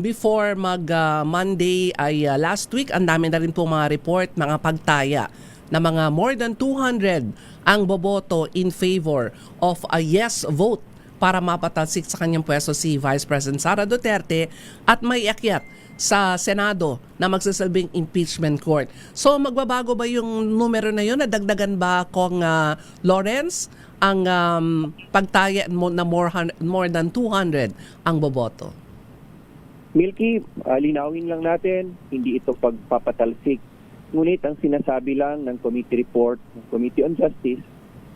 Before Monday ay last week, ang dami na rin po mga report, mga pagtaya na mga more than 200 ang boboto in favor of a yes vote para mapatalsik sa kanyang pwesto si Vice President Sara Duterte at may akyat sa Senado na magsasalbing impeachment court. So magbabago ba yung numero na yun? Nadagdagan ba kung Lawrence ang pagtaya na more than 200 ang boboto? Milky, linawin lang natin, hindi ito pagpapatalsik. Ngunit ang sinasabi lang ng committee report, ng Committee on Justice,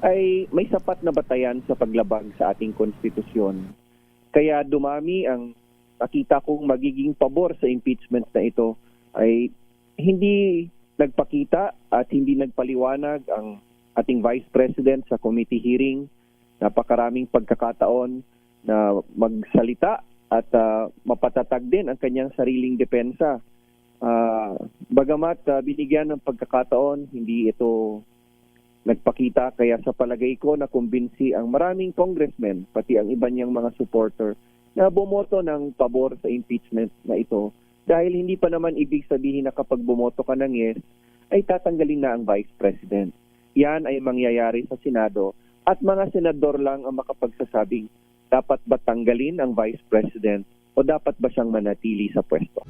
ay may sapat na batayan sa paglabag sa ating konstitusyon. Kaya dumami ang nakita kong magiging pabor sa impeachment na ito ay hindi nagpakita at hindi nagpaliwanag ang ating Vice President sa committee hearing. Napakaraming pagkakataon na magsalita at mapatatag din ang kanyang sariling depensa. Bagamat binigyan ng pagkakataon, hindi ito nagpakita, kaya sa palagay ko na kumbinsi ang maraming congressmen, pati ang iba niyang mga supporter, na bumoto ng pabor sa impeachment na ito dahil hindi pa naman ibig sabihin na kapag bumoto ka ng yes, ay tatanggalin na ang Vice President. Yan ay mangyayari sa Senado at mga senador lang ang makapagsasabing dapat ba tanggalin ang Vice President o dapat ba siyang manatili sa pwesto.